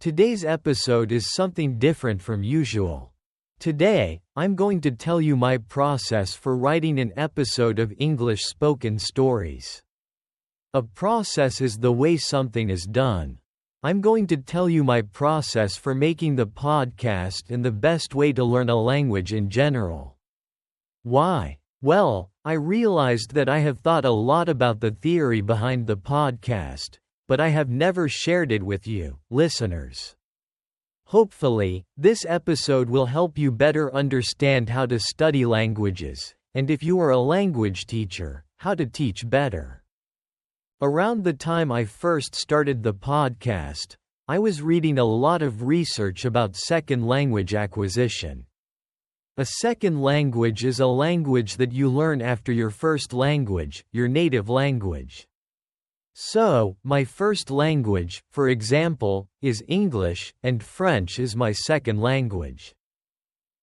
Today's episode is something different from usual. Today, I'm going to tell you my process for writing an episode of English spoken stories. A process is the way something is done. I'm going to tell you my process for making the podcast and the best way to learn a language in general. Why? Well, I realized that I have thought a lot about the theory behind the podcast, but I have never shared it with you, listeners. Hopefully, this episode will help you better understand how to study languages, and if you are a language teacher, how to teach better. Around the time I first started the podcast, I was reading a lot of research about second language acquisition. A second language is a language that you learn after your first language, your native language. So, my first language, for example, is English, and French is my second language.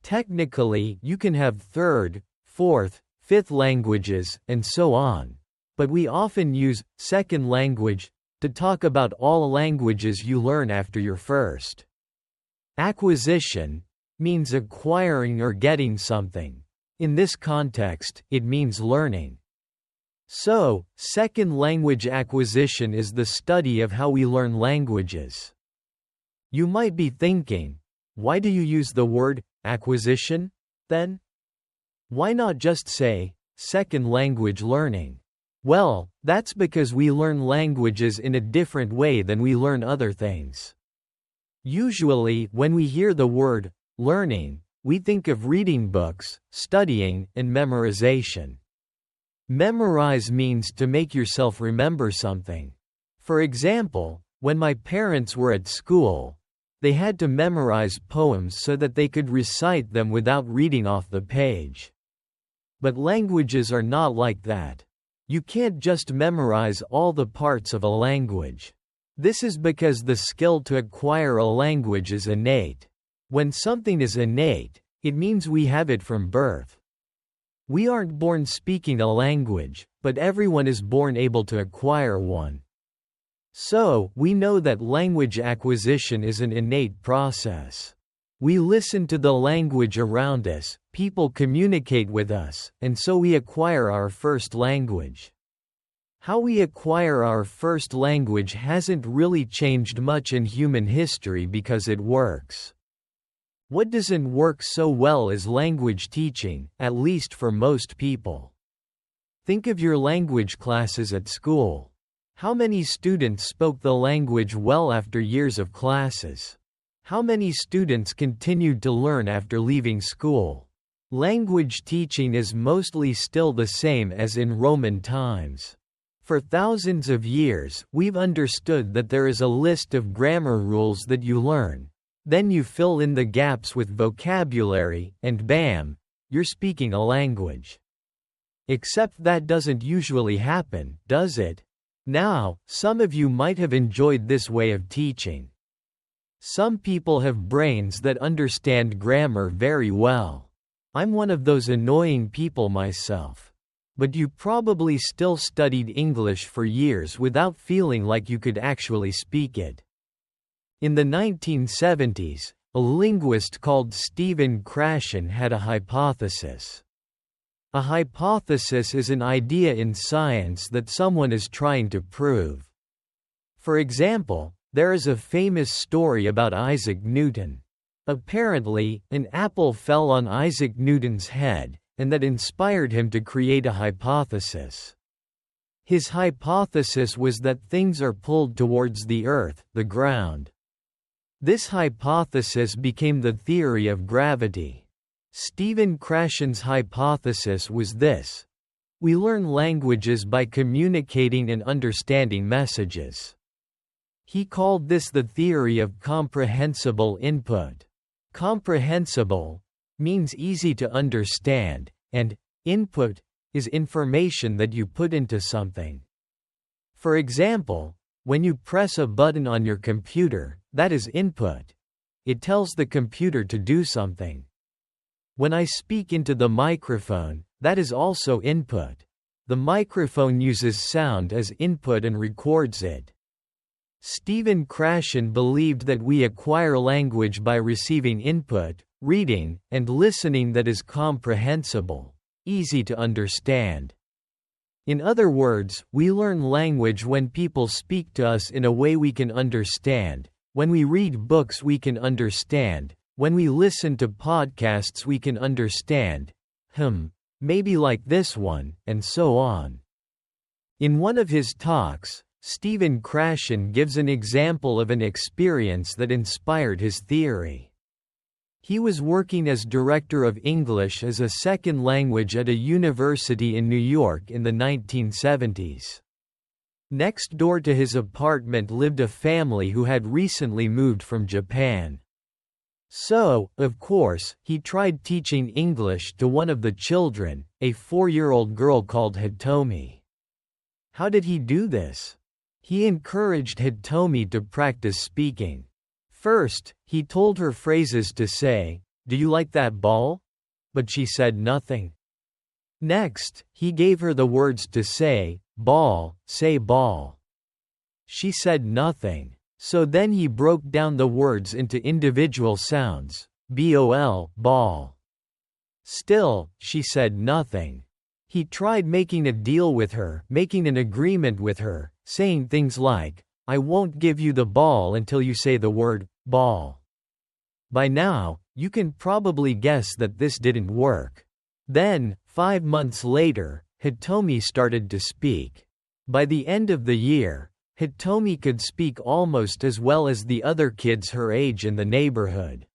Technically, you can have third, fourth, fifth languages, and so on. But we often use second language to talk about all languages you learn after your first. Acquisition means acquiring or getting something. In this context, it means learning. So, second language acquisition is the study of how we learn languages. You might be thinking, why do you use the word acquisition, then? Why not just say second language learning? Well, that's because we learn languages in a different way than we learn other things. Usually, when we hear the word learning, we think of reading books, studying, and memorization. Memorize means to make yourself remember something. For example, when my parents were at school, they had to memorize poems so that they could recite them without reading off the page. But languages are not like that. You can't just memorize all the parts of a language. This is because the skill to acquire a language is innate. When something is innate, it means we have it from birth. We aren't born speaking a language, but everyone is born able to acquire one. So, we know that language acquisition is an innate process. We listen to the language around us, people communicate with us, and so we acquire our first language. How we acquire our first language hasn't really changed much in human history because it works. What doesn't work so well is language teaching, at least for most people. Think of your language classes at school. How many students spoke the language well after years of classes? How many students continued to learn after leaving school? Language teaching is mostly still the same as in Roman times. For thousands of years, we've understood that there is a list of grammar rules that you learn. Then you fill in the gaps with vocabulary, and bam, you're speaking a language. Except that doesn't usually happen, does it? Now, some of you might have enjoyed this way of teaching. Some people have brains that understand grammar very well. I'm one of those annoying people myself. But you probably still studied English for years without feeling like you could actually speak it. In the 1970s, a linguist called Stephen Krashen had a hypothesis. A hypothesis is an idea in science that someone is trying to prove. For example, there is a famous story about Isaac Newton. Apparently, an apple fell on Isaac Newton's head, and that inspired him to create a hypothesis. His hypothesis was that things are pulled towards the earth, the ground. This hypothesis became the theory of gravity. Stephen Krashen's hypothesis was this: we learn languages by communicating and understanding messages. He called this the theory of comprehensible input. Comprehensible means easy to understand, and input is information that you put into something. For example, when you press a button on your computer, that is input. It tells the computer to do something. When I speak into the microphone, that is also input. The microphone uses sound as input and records it. Stephen Krashen believed that we acquire language by receiving input, reading, and listening that is comprehensible, easy to understand. In other words, we learn language when people speak to us in a way we can understand, when we read books we can understand, when we listen to podcasts we can understand, maybe like this one, and so on. In one of his talks, Stephen Krashen gives an example of an experience that inspired his theory. He was working as director of English as a second language at a university in New York in the 1970s. Next door to his apartment lived a family who had recently moved from Japan. So, of course, he tried teaching English to one of the children, a 4-year-old girl called Hitomi. How did he do this? He encouraged Hitomi to practice speaking. First, he told her phrases to say, "Do you like that ball?" But she said nothing. Next, he gave her the words to say, "Ball, say ball." She said nothing. So then he broke down the words into individual sounds, bol, ball. Still, she said nothing. He tried making a deal with her, making an agreement with her, saying things like, "I won't give you the ball until you say the word, ball." By now, you can probably guess that this didn't work. Then, 5 months later, Hitomi started to speak. By the end of the year, Hitomi could speak almost as well as the other kids her age in the neighborhood.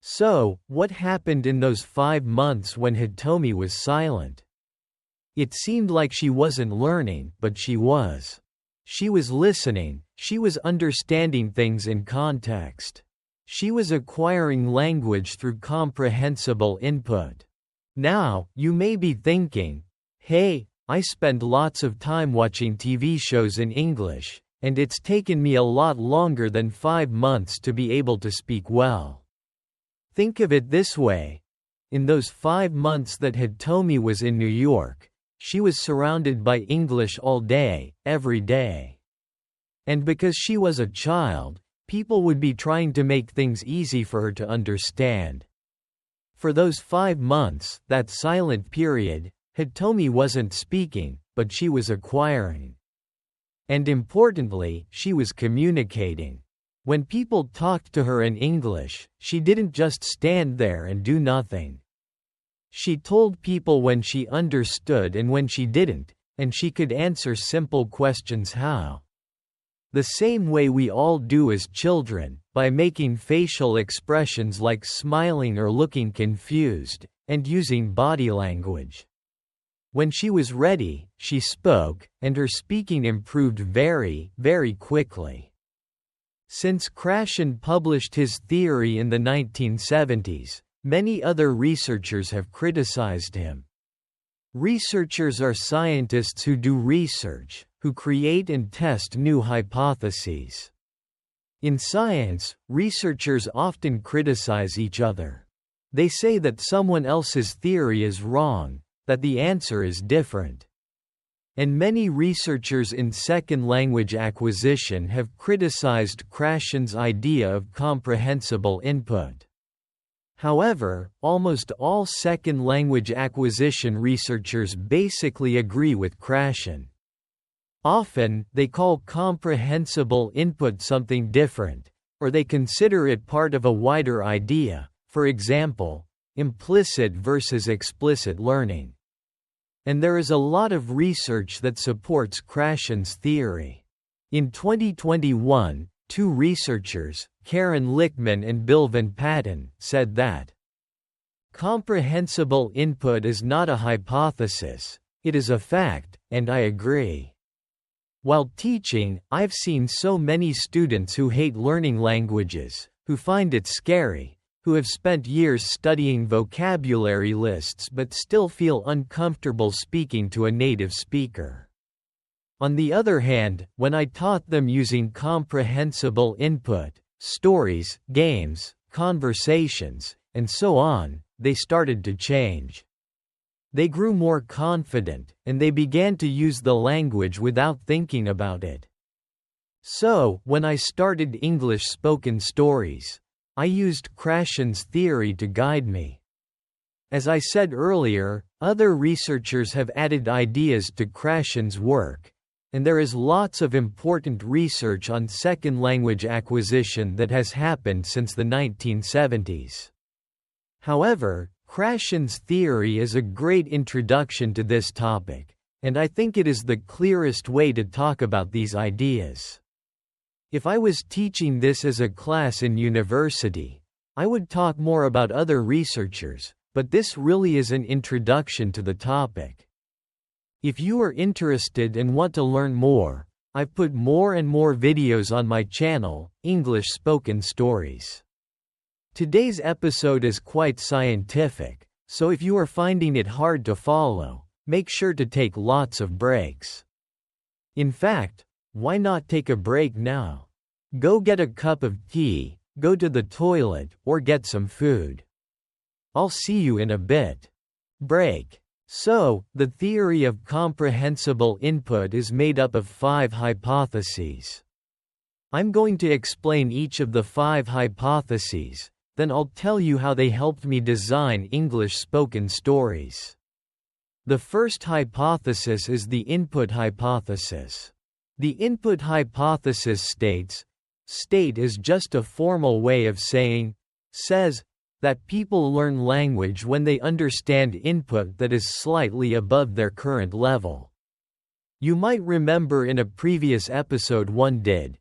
So, what happened in those 5 months when Hitomi was silent? It seemed like she wasn't learning, but she was. She was listening, she was understanding things in context. She was acquiring language through comprehensible input. Now, you may be thinking, hey, I spend lots of time watching TV shows in English, and it's taken me a lot longer than 5 months to be able to speak well. Think of it this way. In those 5 months that Hitomi was in New York, she was surrounded by English all day, every day. And because she was a child, people would be trying to make things easy for her to understand. For those 5 months, that silent period, Hitomi wasn't speaking, but she was acquiring. And importantly, she was communicating. When people talked to her in English, she didn't just stand there and do nothing. She told people when she understood and when she didn't, and she could answer simple questions how. The same way we all do as children, by making facial expressions like smiling or looking confused, and using body language. When she was ready, she spoke, and her speaking improved very, very quickly. Since Krashen published his theory in the 1970s, many other researchers have criticized him. Researchers are scientists who do research, who create and test new hypotheses. In science, researchers often criticize each other. They say that someone else's theory is wrong, that the answer is different. And many researchers in second language acquisition have criticized Krashen's idea of comprehensible input. However, almost all second language acquisition researchers basically agree with Krashen. Often, they call comprehensible input something different, or they consider it part of a wider idea, for example, implicit versus explicit learning. And there is a lot of research that supports Krashen's theory. In 2021, 2 researchers, Karen Lichtman and Bill Van Patten, said that comprehensible input is not a hypothesis, it is a fact, and I agree. While teaching, I've seen so many students who hate learning languages, who find it scary, who have spent years studying vocabulary lists but still feel uncomfortable speaking to a native speaker. On the other hand, when I taught them using comprehensible input, stories, games, conversations, and so on, they started to change. They grew more confident, and they began to use the language without thinking about it. So, when I started English spoken stories, I used Krashen's theory to guide me. As I said earlier, other researchers have added ideas to Krashen's work, and there is lots of important research on second language acquisition that has happened since the 1970s. However, Krashen's theory is a great introduction to this topic, and I think it is the clearest way to talk about these ideas. If I was teaching this as a class in university, I would talk more about other researchers, but this really is an introduction to the topic. If you are interested and want to learn more, I've put more and more videos on my channel, English Spoken Stories. Today's episode is quite scientific, so if you are finding it hard to follow, make sure to take lots of breaks. In fact, why not take a break now? Go get a cup of tea, go to the toilet, or get some food. I'll see you in a bit. Break. So, the theory of comprehensible input is made up of 5 hypotheses. I'm going to explain each of the 5 hypotheses, then I'll tell you how they helped me design English spoken stories. The first hypothesis is the input hypothesis. The input hypothesis states, state is just a formal way of saying, says, that people learn language when they understand input that is slightly above their current level. You might remember in a previous episode 1 did.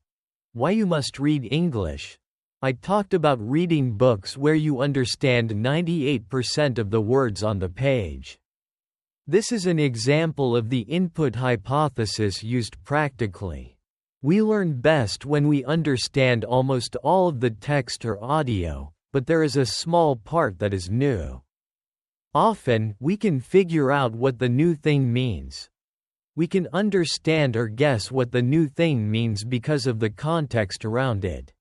Why you must read English. I talked about reading books where you understand 98% of the words on the page. This is an example of the input hypothesis used practically. We learn best when we understand almost all of the text or audio, but there is a small part that is new. Often, we can figure out what the new thing means. We can understand or guess what the new thing means because of the context around it.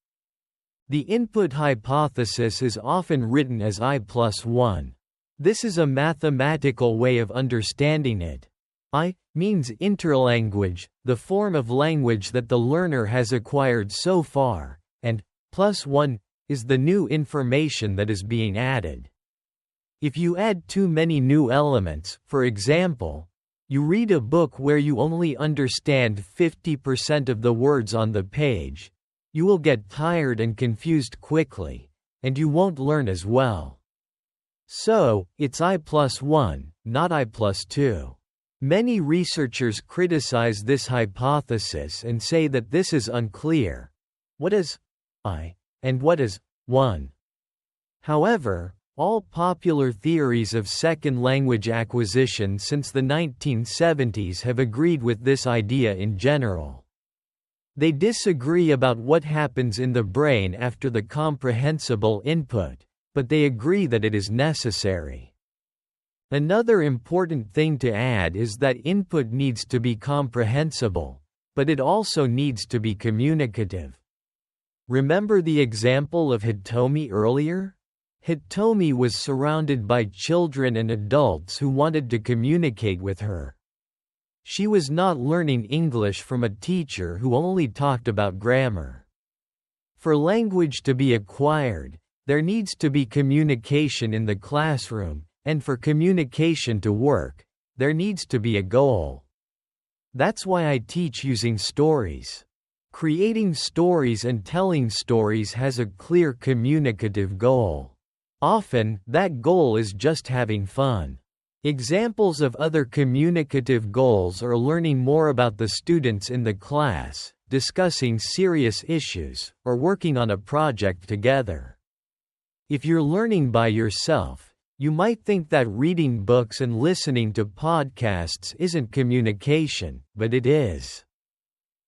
The input hypothesis is often written as I+1. This is a mathematical way of understanding it. I means interlanguage, the form of language that the learner has acquired so far, and +1 is the new information that is being added. If you add too many new elements, for example, you read a book where you only understand 50% of the words on the page, you will get tired and confused quickly, and you won't learn as well. So, it's I+1, not I+2. Many researchers criticize this hypothesis and say that this is unclear. What is I, and what is 1? However, all popular theories of second language acquisition since the 1970s have agreed with this idea in general. They disagree about what happens in the brain after the comprehensible input, but they agree that it is necessary. Another important thing to add is that input needs to be comprehensible, but it also needs to be communicative. Remember the example of Hitomi earlier? Hitomi was surrounded by children and adults who wanted to communicate with her. She was not learning English from a teacher who only talked about grammar. For language to be acquired, there needs to be communication in the classroom, and for communication to work, there needs to be a goal. That's why I teach using stories. Creating stories and telling stories has a clear communicative goal. Often, that goal is just having fun. Examples of other communicative goals are learning more about the students in the class, discussing serious issues, or working on a project together. If you're learning by yourself, you might think that reading books and listening to podcasts isn't communication, but it is.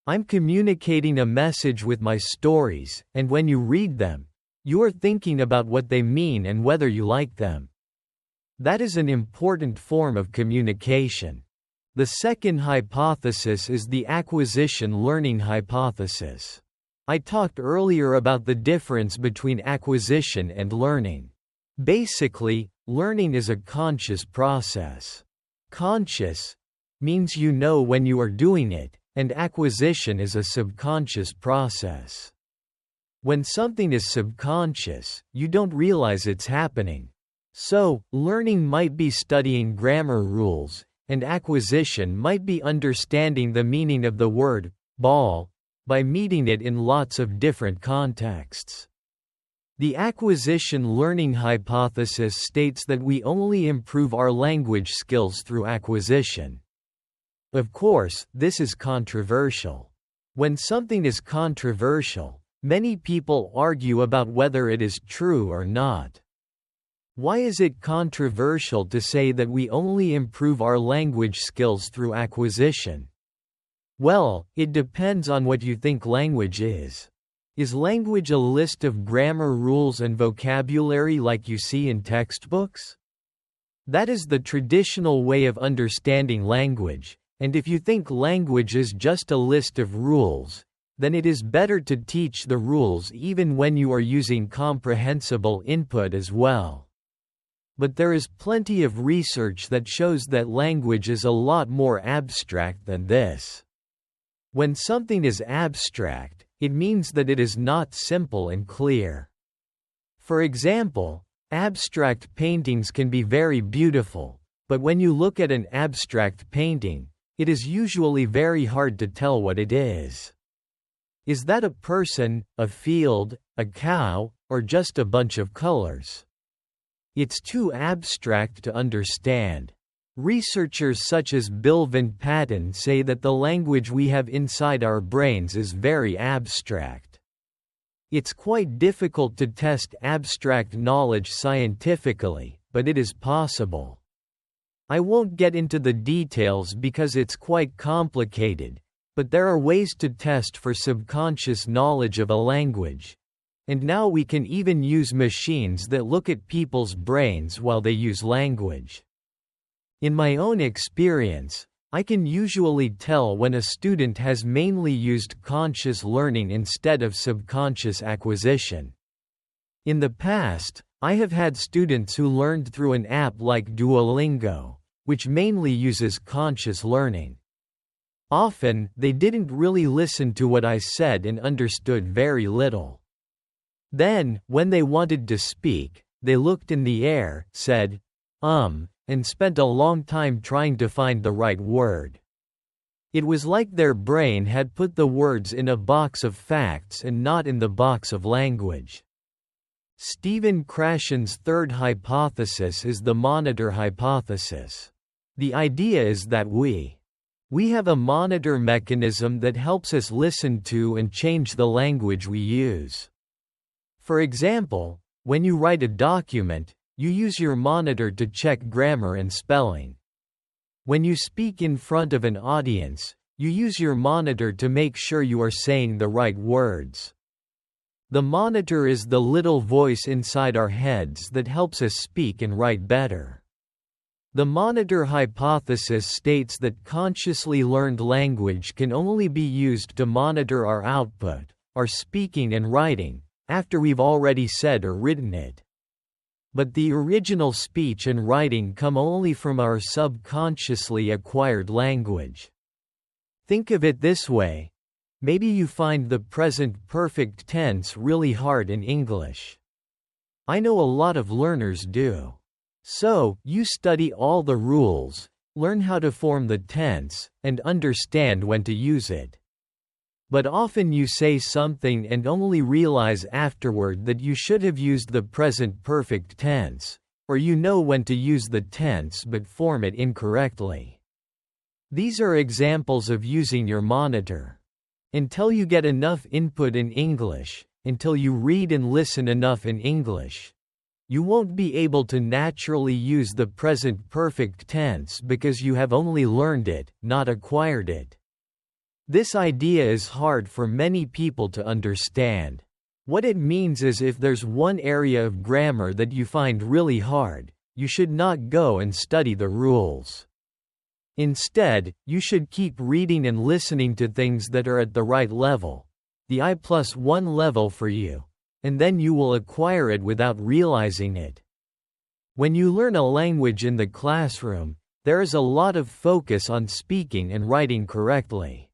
I'm communicating a message with my stories, and when you read them, you are thinking about what they mean and whether you like them. That is an important form of communication. The second hypothesis is the acquisition learning hypothesis. I talked earlier about the difference between acquisition and learning. Basically, learning is a conscious process. Conscious means you know when you are doing it, and acquisition is a subconscious process. When something is subconscious, you don't realize it's happening. So, learning might be studying grammar rules, and acquisition might be understanding the meaning of the word ball by meeting it in lots of different contexts. The acquisition learning hypothesis states that we only improve our language skills through acquisition. Of course, this is controversial. When something is controversial, many people argue about whether it is true or not. Why is it controversial to say that we only improve our language skills through acquisition? Well, it depends on what you think language is. Is language a list of grammar rules and vocabulary like you see in textbooks? That is the traditional way of understanding language, and if you think language is just a list of rules, then it is better to teach the rules even when you are using comprehensible input as well. But there is plenty of research that shows that language is a lot more abstract than this. When something is abstract, it means that it is not simple and clear. For example, abstract paintings can be very beautiful, but when you look at an abstract painting, it is usually very hard to tell what it is. Is that a person, a field, a cow, or just a bunch of colors? It's too abstract to understand. Researchers such as Bill Van Patten say that the language we have inside our brains is very abstract. It's quite difficult to test abstract knowledge scientifically, but it is possible. I won't get into the details because it's quite complicated, but there are ways to test for subconscious knowledge of a language. And now we can even use machines that look at people's brains while they use language. In my own experience, I can usually tell when a student has mainly used conscious learning instead of subconscious acquisition. In the past, I have had students who learned through an app like Duolingo, which mainly uses conscious learning. Often, they didn't really listen to what I said and understood very little. Then, when they wanted to speak, they looked in the air, said, and spent a long time trying to find the right word. It was like their brain had put the words in a box of facts and not in the box of language. Stephen Krashen's third hypothesis is the monitor hypothesis. The idea is that we have a monitor mechanism that helps us listen to and change the language we use. For example, when you write a document, you use your monitor to check grammar and spelling. When you speak in front of an audience, you use your monitor to make sure you are saying the right words. The monitor is the little voice inside our heads that helps us speak and write better. The monitor hypothesis states that consciously learned language can only be used to monitor our output, our speaking and writing, after we've already said or written it. But the original speech and writing come only from our subconsciously acquired language. Think of it this way. Maybe you find the present perfect tense really hard in English. I know a lot of learners do. So, you study all the rules, learn how to form the tense, and understand when to use it. But often you say something and only realize afterward that you should have used the present perfect tense, or you know when to use the tense but form it incorrectly. These are examples of using your monitor. Until you get enough input in English, until you read and listen enough in English, you won't be able to naturally use the present perfect tense because you have only learned it, not acquired it. This idea is hard for many people to understand. What it means is if there's one area of grammar that you find really hard, you should not go and study the rules. Instead, you should keep reading and listening to things that are at the right level, the I+1 level for you, and then you will acquire it without realizing it. When you learn a language in the classroom, there is a lot of focus on speaking and writing correctly.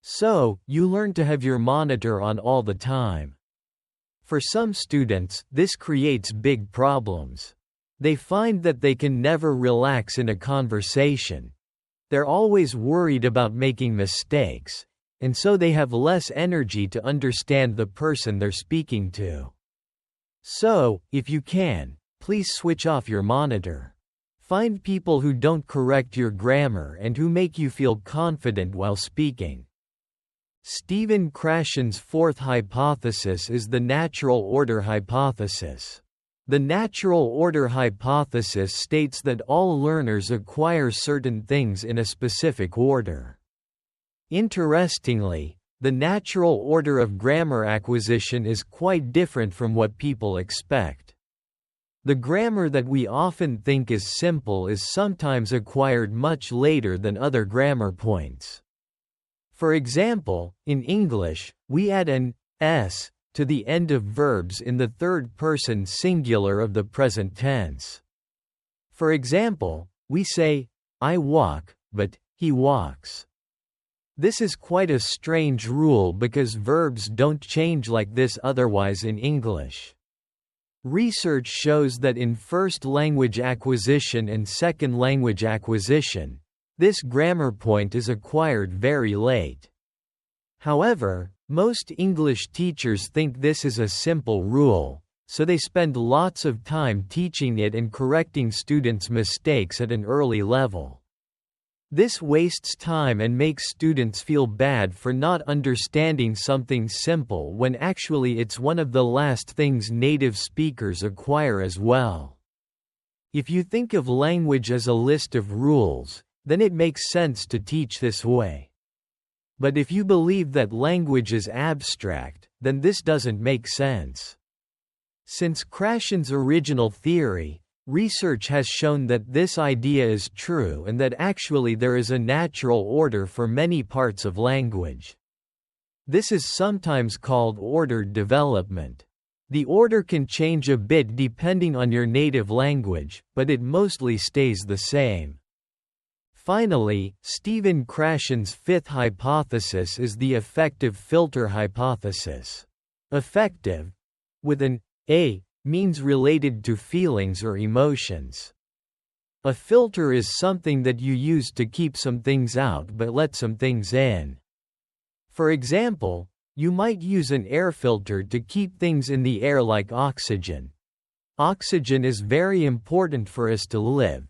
So, you learn to have your monitor on all the time. For some students, this creates big problems. They find that they can never relax in a conversation. They're always worried about making mistakes, and so they have less energy to understand the person they're speaking to. So, if you can, please switch off your monitor. Find people who don't correct your grammar and who make you feel confident while speaking. Stephen Krashen's fourth hypothesis is the natural order hypothesis. The natural order hypothesis states that all learners acquire certain things in a specific order. Interestingly, the natural order of grammar acquisition is quite different from what people expect. The grammar that we often think is simple is sometimes acquired much later than other grammar points. For example, in English, we add an s to the end of verbs in the third person singular of the present tense. For example, we say, I walk, but he walks. This is quite a strange rule because verbs don't change like this otherwise in English. Research shows that in first language acquisition and second language acquisition, this grammar point is acquired very late. However, most English teachers think this is a simple rule, so they spend lots of time teaching it and correcting students' mistakes at an early level. This wastes time and makes students feel bad for not understanding something simple when actually it's one of the last things native speakers acquire as well. If you think of language as a list of rules, then it makes sense to teach this way. But if you believe that language is abstract, then this doesn't make sense. Since Krashen's original theory, research has shown that this idea is true and that actually there is a natural order for many parts of language. This is sometimes called ordered development. The order can change a bit depending on your native language, but it mostly stays the same. Finally, Stephen Krashen's fifth hypothesis is the affective filter hypothesis. Affective, with an A, means related to feelings or emotions. A filter is something that you use to keep some things out but let some things in. For example, you might use an air filter to keep things in the air like oxygen. Oxygen is very important for us to live,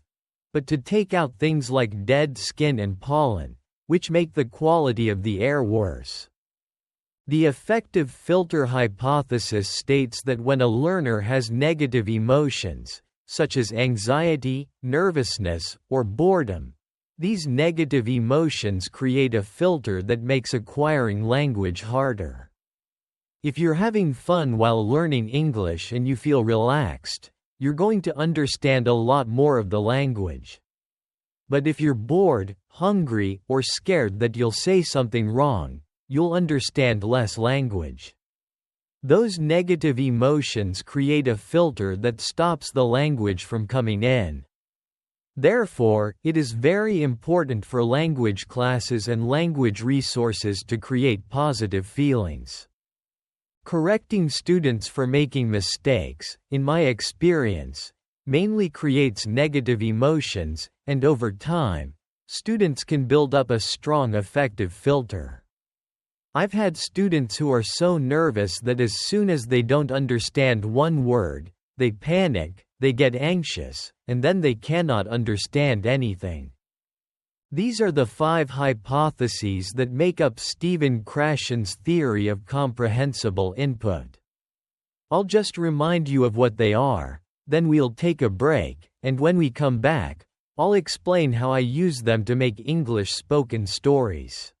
but to take out things like dead skin and pollen, which make the quality of the air worse. The affective filter hypothesis states that when a learner has negative emotions, such as anxiety, nervousness, or boredom, these negative emotions create a filter that makes acquiring language harder. If you're having fun while learning English and you feel relaxed, you're going to understand a lot more of the language. But if you're bored, hungry, or scared that you'll say something wrong, you'll understand less language. Those negative emotions create a filter that stops the language from coming in. Therefore, it is very important for language classes and language resources to create positive feelings. Correcting students for making mistakes, in my experience, mainly creates negative emotions, and over time, students can build up a strong affective filter. I've had students who are so nervous that as soon as they don't understand one word, they panic, they get anxious, and then they cannot understand anything. These are the 5 hypotheses that make up Stephen Krashen's theory of comprehensible input. I'll just remind you of what they are, then we'll take a break, and when we come back, I'll explain how I use them to make English spoken stories.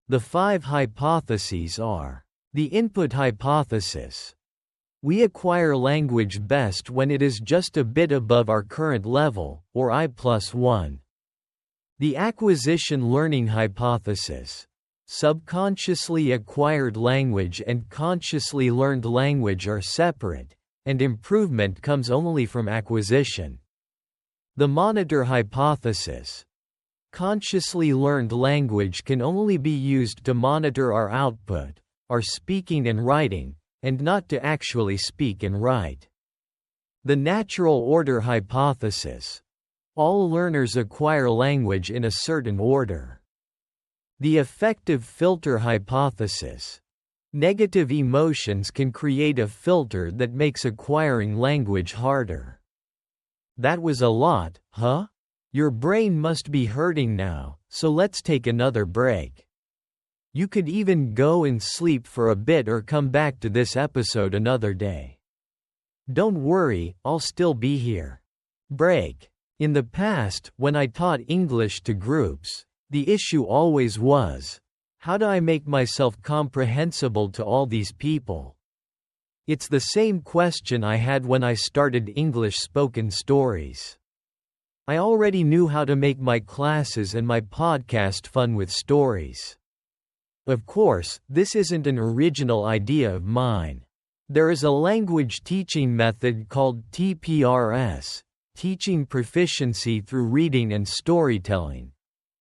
The 5 hypotheses are: the input hypothesis. We acquire language best when it is just a bit above our current level, or I+1. The acquisition learning hypothesis. Subconsciously acquired language and consciously learned language are separate, and improvement comes only from acquisition. The monitor hypothesis. Consciously learned language can only be used to monitor our output, our speaking and writing, and not to actually speak and write. The natural order hypothesis. All learners acquire language in a certain order. The effective filter hypothesis. Negative emotions can create a filter that makes acquiring language harder. That was a lot, huh? Your brain must be hurting now, so let's take another break. You could even go and sleep for a bit or come back to this episode another day. Don't worry, I'll still be here. Break. In the past, when I taught English to groups, the issue always was, how do I make myself comprehensible to all these people? It's the same question I had when I started English spoken stories. I already knew how to make my classes and my podcast fun with stories. Of course, this isn't an original idea of mine. There is a language teaching method called TPRS, Teaching Proficiency Through Reading and Storytelling,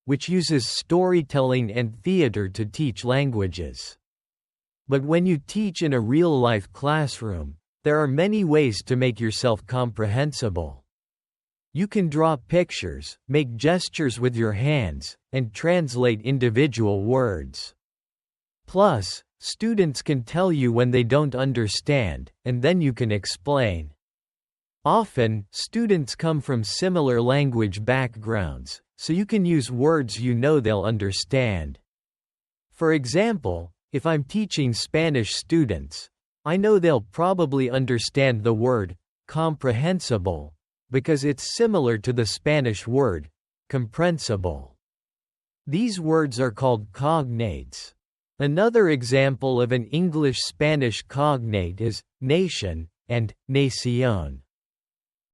which uses storytelling and theater to teach languages. But when you teach in a real-life classroom, there are many ways to make yourself comprehensible. You can draw pictures, make gestures with your hands, and translate individual words. Plus, students can tell you when they don't understand, and then you can explain. Often, students come from similar language backgrounds, so you can use words you know they'll understand. For example, if I'm teaching Spanish students, I know they'll probably understand the word comprehensible, because it's similar to the Spanish word comprensible. These words are called cognates. Another example of an English-Spanish cognate is nation and nación.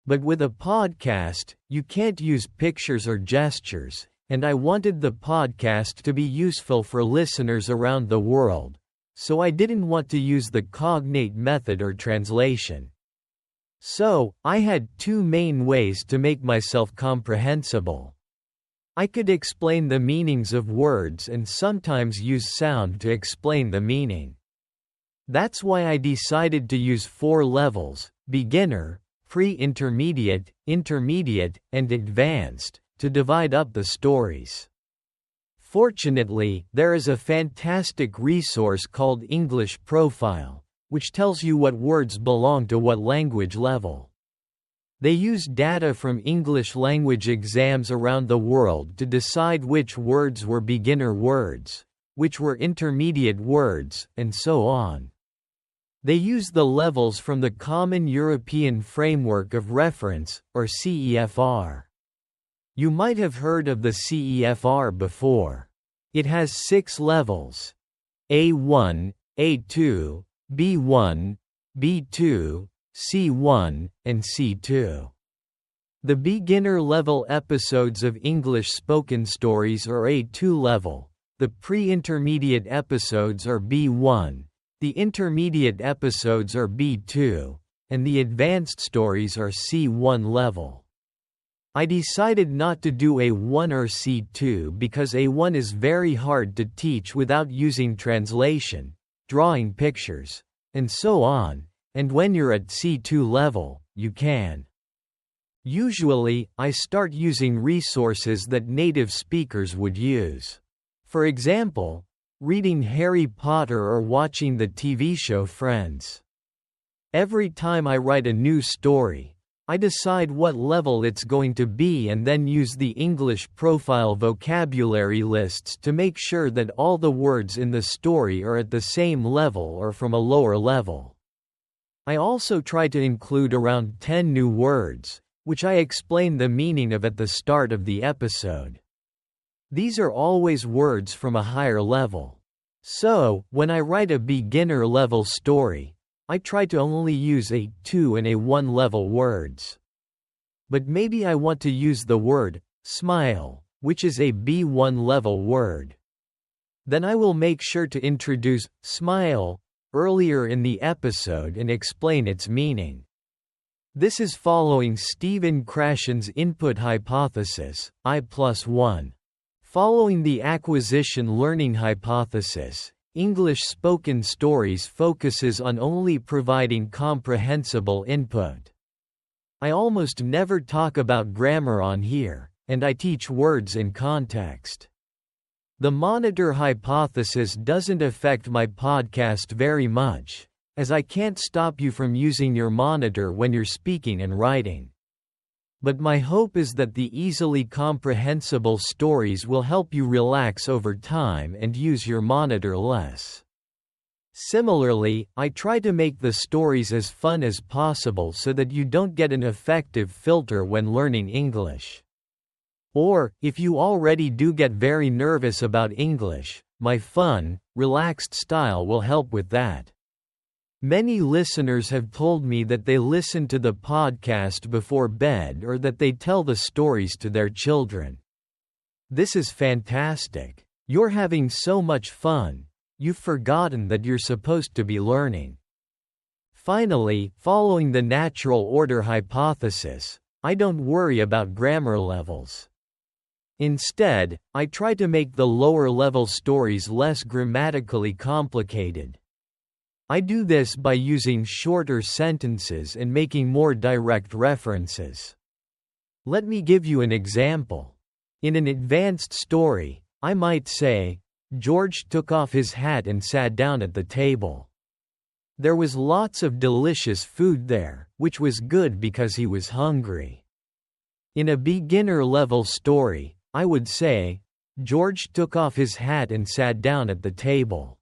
But with a podcast, you can't use pictures or gestures, and I wanted the podcast to be useful for listeners around the world, so I didn't want to use the cognate method or translation. So, I had two main ways to make myself comprehensible. I could explain the meanings of words and sometimes use sound to explain the meaning. That's why I decided to use 4 levels: beginner, pre-intermediate, intermediate, and advanced, to divide up the stories. Fortunately, there is a fantastic resource called English Profile, which tells you what words belong to what language level. They use data from English language exams around the world to decide which words were beginner words, which were intermediate words, and so on. They use the levels from the Common European Framework of Reference, or CEFR. You might have heard of the CEFR before. It has 6 levels: A1, A2, B1, B2, C1, and C2. The beginner-level episodes of English spoken stories are A2 level, the pre-intermediate episodes are B1, the intermediate episodes are B2, and the advanced stories are C1 level. I decided not to do A1 or C2 because A1 is very hard to teach without using translation, drawing pictures, and so on, and when you're at C2 level, you can. Usually, I start using resources that native speakers would use. For example, reading Harry Potter or watching the TV show Friends. Every time I write a new story, I decide what level it's going to be and then use the English Profile vocabulary lists to make sure that all the words in the story are at the same level or from a lower level. I also try to include around 10 new words, which I explain the meaning of at the start of the episode. These are always words from a higher level. So, when I write a beginner-level story, I try to only use A2 and A1 level words. But maybe I want to use the word smile, which is a B1 level word. Then I will make sure to introduce smile earlier in the episode and explain its meaning. This is following Stephen Krashen's input hypothesis, I+1. Following the acquisition learning hypothesis, English spoken stories focuses on only providing comprehensible input. I almost never talk about grammar on here, and I teach words in context. The monitor hypothesis doesn't affect my podcast very much, as I can't stop you from using your monitor when you're speaking and writing. But my hope is that the easily comprehensible stories will help you relax over time and use your monitor less. Similarly, I try to make the stories as fun as possible so that you don't get an effective filter when learning English. Or, if you already do get very nervous about English, my fun, relaxed style will help with that. Many listeners have told me that they listen to the podcast before bed or that they tell the stories to their children. This is fantastic. You're having so much fun. You've forgotten that you're supposed to be learning. Finally, following the natural order hypothesis, I don't worry about grammar levels. Instead, I try to make the lower level stories less grammatically complicated. I do this by using shorter sentences and making more direct references. Let me give you an example. In an advanced story, I might say, George took off his hat and sat down at the table. There was lots of delicious food there, which was good because he was hungry. In a beginner-level story, I would say, George took off his hat and sat down at the table.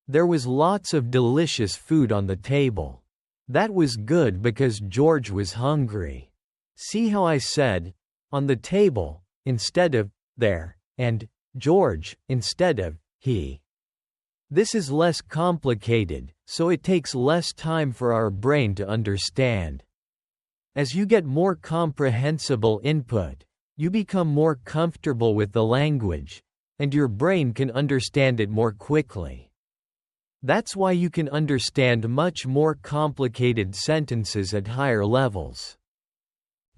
There was lots of delicious food on the table. That was good because George was hungry. See how I said, on the table, instead of, there, and, George, instead of, he. This is less complicated, so it takes less time for our brain to understand. As you get more comprehensible input, you become more comfortable with the language, and your brain can understand it more quickly. That's why you can understand much more complicated sentences at higher levels.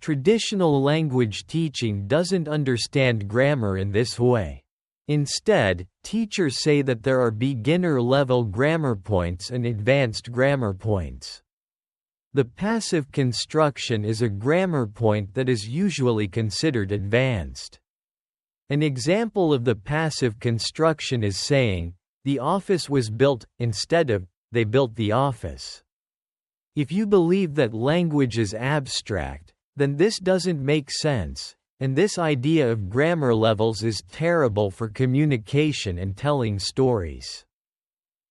Traditional language teaching doesn't understand grammar in this way. Instead, teachers say that there are beginner-level grammar points and advanced grammar points. The passive construction is a grammar point that is usually considered advanced. An example of the passive construction is saying, the office was built, instead of, they built the office. If you believe that language is abstract, then this doesn't make sense, and this idea of grammar levels is terrible for communication and telling stories.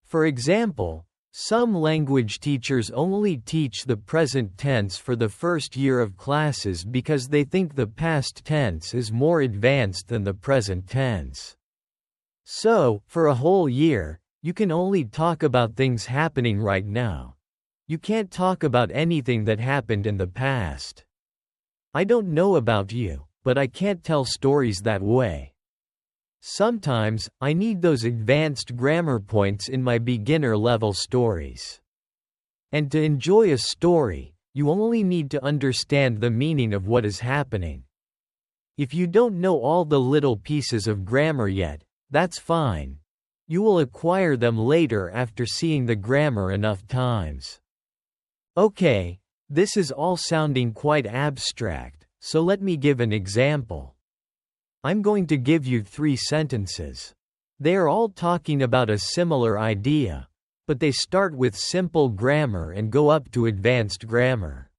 For example, some language teachers only teach the present tense for the first year of classes because they think the past tense is more advanced than the present tense. So, for a whole year, you can only talk about things happening right now. You can't talk about anything that happened in the past. I don't know about you, but I can't tell stories that way. Sometimes, I need those advanced grammar points in my beginner-level stories. And to enjoy a story, you only need to understand the meaning of what is happening. If you don't know all the little pieces of grammar yet, that's fine. You will acquire them later after seeing the grammar enough times. Okay, this is all sounding quite abstract, so let me give an example. I'm going to give you 3 sentences. They are all talking about a similar idea, but they start with simple grammar and go up to advanced grammar.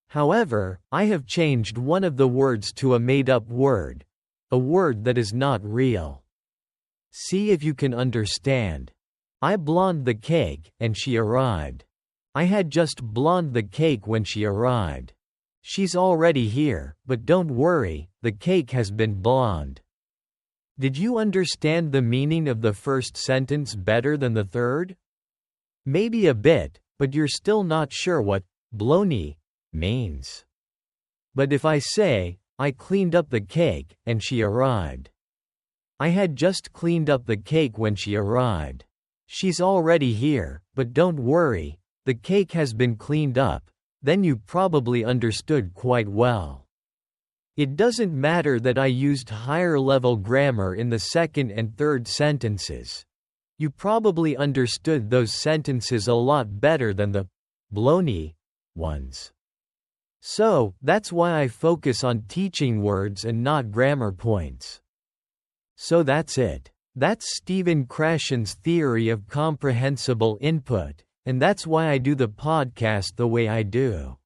However, I have changed one of the words to a made-up word, a word that is not real. See if you can understand. I blonned the cake, and she arrived. I had just blonned the cake when she arrived. She's already here, but don't worry, the cake has been blonde. Did you understand the meaning of the first sentence better than the third? Maybe a bit, but you're still not sure what "blony" means. But if I say, I cleaned up the cake, and she arrived. I had just cleaned up the cake when she arrived. She's already here, but don't worry, the cake has been cleaned up. Then you probably understood quite well. It doesn't matter that I used higher-level grammar in the second and third sentences. You probably understood those sentences a lot better than the baloney ones. So, that's why I focus on teaching words and not grammar points. So that's it. That's Stephen Krashen's theory of comprehensible input, and that's why I do the podcast the way I do.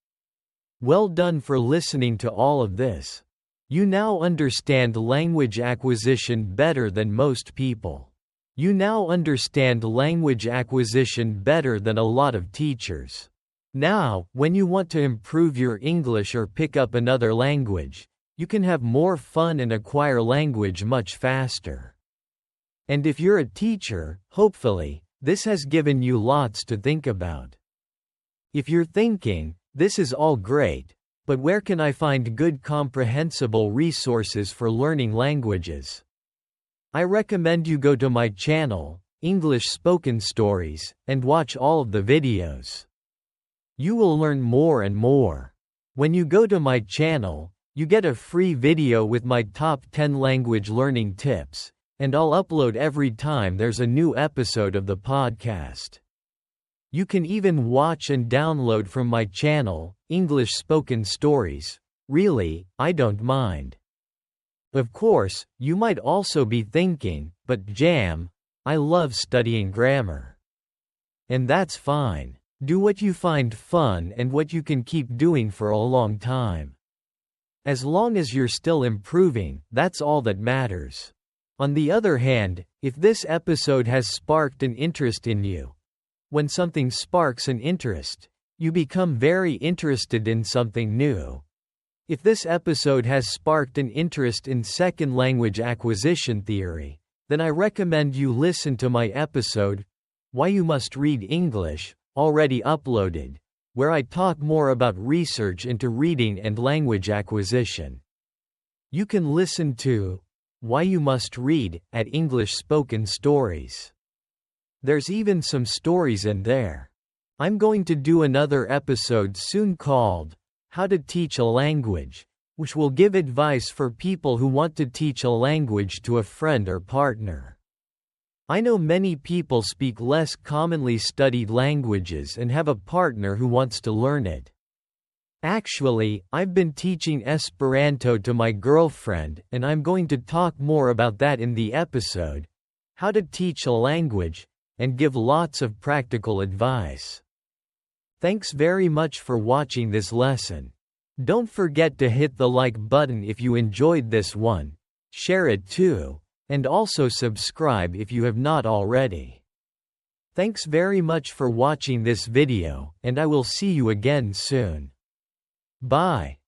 Well done for listening to all of this. You now understand language acquisition better than most people. You now understand language acquisition better than a lot of teachers. Now, when you want to improve your English or pick up another language, you can have more fun and acquire language much faster. And if you're a teacher, hopefully, this has given you lots to think about. If you're thinking, this is all great, but where can I find good comprehensible resources for learning languages? I recommend you go to my channel, English Spoken Stories, and watch all of the videos. You will learn more and more. When you go to my channel, you get a free video with my top 10 language learning tips, and I'll upload every time there's a new episode of the podcast. You can even watch and download from my channel, English Spoken Stories. Really, I don't mind. Of course, you might also be thinking, but Jam, I love studying grammar. And that's fine. Do what you find fun and what you can keep doing for a long time. As long as you're still improving, that's all that matters. On the other hand, if this episode has sparked an interest in you, when something sparks an interest, you become very interested in something new. If this episode has sparked an interest in second language acquisition theory, then I recommend you listen to my episode, Why You Must Read English, already uploaded, where I talk more about research into reading and language acquisition. You can listen to Why You Must Read at English Spoken Stories. There's even some stories in there. I'm going to do another episode soon called How to Teach a Language, which will give advice for people who want to teach a language to a friend or partner. I know many people speak less commonly studied languages and have a partner who wants to learn it. Actually, I've been teaching Esperanto to my girlfriend, and I'm going to talk more about that in the episode, How to Teach a Language, and give lots of practical advice. Thanks very much for watching this lesson. Don't forget to hit the like button if you enjoyed this one, share it too, and also subscribe if you have not already. Thanks very much for watching this video, and I will see you again soon. Bye.